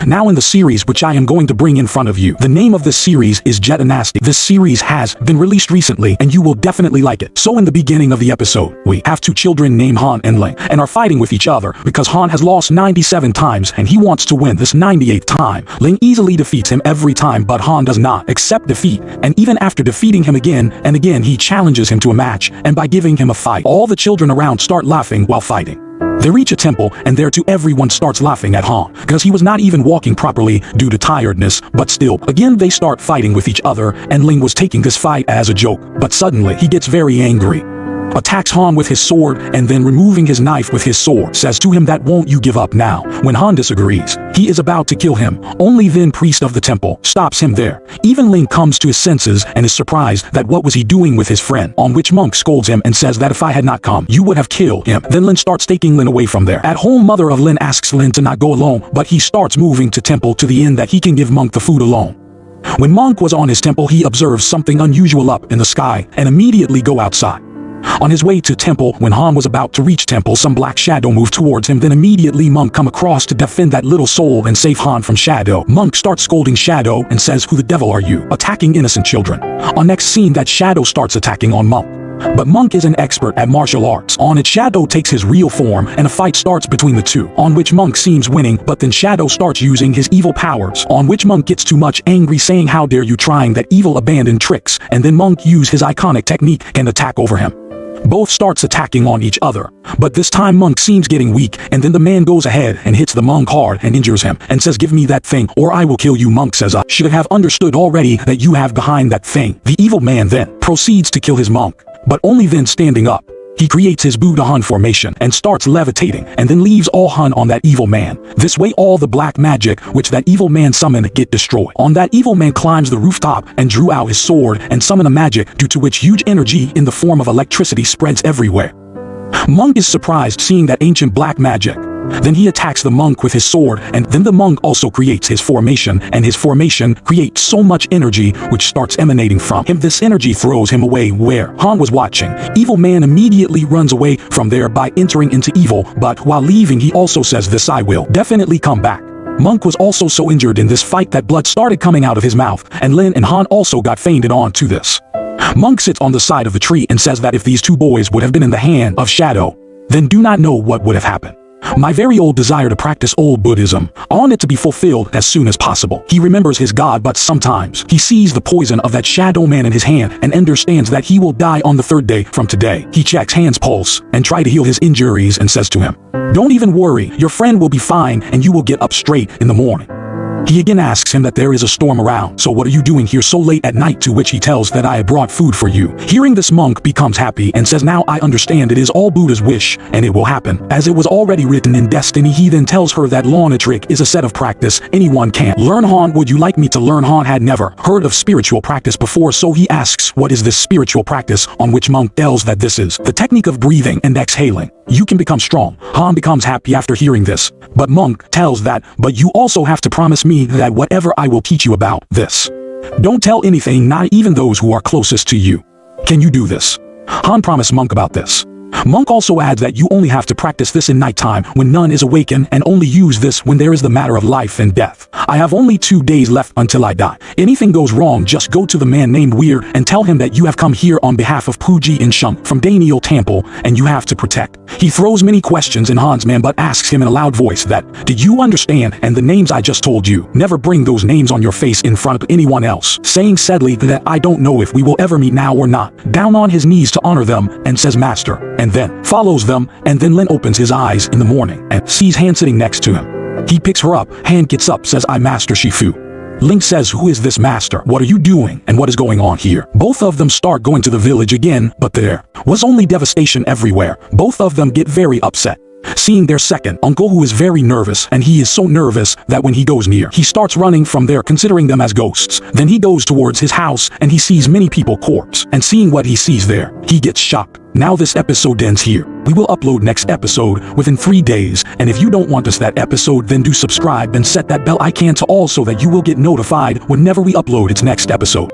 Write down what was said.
now in the series which I am going to bring in front of you. The name of this series is Jade Dynasty. This series has been released recently and you will definitely like it. So in the beginning of the episode, we have two children named Han and Ling and are fighting with each other because Han has lost 97 times and he wants to win this 98th time. Ling easily defeats him every time, but Han does not accept defeat, and even after defeating him again and again, he challenges him to a match, and by giving him a fight, all the children around start laughing while fighting. They reach a temple, and there too everyone starts laughing at Han, because he was not even walking properly due to tiredness, but still, again they start fighting with each other, and Ling was taking this fight as a joke, but suddenly he gets very angry, attacks Han with his sword, and then removing his knife with his sword, says to him that won't you give up now. When Han disagrees, he is about to kill him. Only then priest of the temple stops him there. Even Ling comes to his senses and is surprised that what was he doing with his friend, on which monk scolds him and says that if I had not come, you would have killed him. Then Lin starts taking Lin away from there. At home, mother of Lin asks Lin to not go alone, but he starts moving to temple to the end that he can give monk the food alone. When monk was on his temple, he observes something unusual up in the sky and immediately go outside. On his way to temple, when Han was about to reach temple, some black shadow moved towards him. Then immediately monk come across to defend that little soul and save Han from shadow. Monk starts scolding shadow and says, who the devil are you, attacking innocent children? On next scene, that shadow starts attacking on monk. But monk is an expert at martial arts. On it, shadow takes his real form and a fight starts between the two, on which monk seems winning, but then shadow starts using his evil powers, on which monk gets too much angry, saying how dare you trying that evil abandoned tricks, and then monk use his iconic technique and attack over him. Both starts attacking on each other, but this time monk seems getting weak, and then the man goes ahead and hits the monk hard and injures him and says, give me that thing or I will kill you. Monk says, I should have understood already that you have behind that thing. The evil man then proceeds to kill his monk, but only then standing up. He creates his 𝓔𝓸𝓲𝓬𝓮 formation and starts levitating and then leaves all Han on that evil man. This way all the black magic which that evil man summoned get destroyed. On that evil man climbs the rooftop and drew out his sword and summoned a magic due to which huge energy in the form of electricity spreads everywhere. Monk is surprised seeing that ancient black magic. Then he attacks the monk with his sword, and then the monk also creates his formation, and his formation creates so much energy which starts emanating from him. This energy throws him away where Han was watching. Evil man immediately runs away from there by entering into evil, but while leaving he also says this, I will definitely come back. Monk was also so injured in this fight that blood started coming out of his mouth, and Lin and Han also got fainted on to this. Monk sits on the side of the tree and says that if these two boys would have been in the hand of shadow, then do not know what would have happened. My very old desire to practice old Buddhism, I want it to be fulfilled as soon as possible. He remembers his God, but sometimes he sees the poison of that shadow man in his hand and understands that he will die on the third day from today. He checks Han's pulse and try to heal his injuries and says to him, don't even worry, your friend will be fine and you will get up straight in the morning. He again asks him that there is a storm around, so what are you doing here so late at night, to which he tells that I have brought food for you. Hearing this, monk becomes happy and says, now I understand it is all Buddha's wish and it will happen as it was already written in destiny. He then tells her that 𝓔𝓸𝓲𝓬𝓮 trick is a set of practice anyone can learn. Han, would you like me to learn? Han had never heard of spiritual practice before, so he asks what is this spiritual practice, on which monk tells that this is the technique of breathing and exhaling. You can become strong. Han becomes happy after hearing this, but monk tells that, but you also have to promise me that whatever I will teach you about this, don't tell anything, not even those who are closest to you. Can you do this? Han promised monk about this. Monk also adds that you only have to practice this in nighttime when none is awakened, and only use this when there is the matter of life and death. I have only 2 days left until I die. Anything goes wrong, just go to the man named Weird and tell him that you have come here on behalf of 𝓔𝓸𝓲𝓬𝓮 from Daniel Temple and you have to protect. He throws many questions in Han's man but asks him in a loud voice that, did you understand? And the names I just told you, never bring those names on your face in front of anyone else. Saying sadly that I don't know if we will ever meet now or not. Down on his knees to honor them and says master, and then follows them, and then Lin opens his eyes in the morning and sees Han sitting next to him. He picks her up. Han gets up, says, I master Shifu. Link says, who is this master? What are you doing? And what is going on here? Both of them start going to the village again, but there was only devastation everywhere. Both of them get very upset, seeing their second uncle, who is very nervous, and he is so nervous that when he goes near, he starts running from there, considering them as ghosts. Then he goes towards his house and he sees many people corpse, and seeing what he sees there, he gets shocked. Now this episode ends here. We will upload next episode within 3 days, and if you don't want us that episode, then do subscribe and set that bell icon to all so that you will get notified whenever we upload its next episode.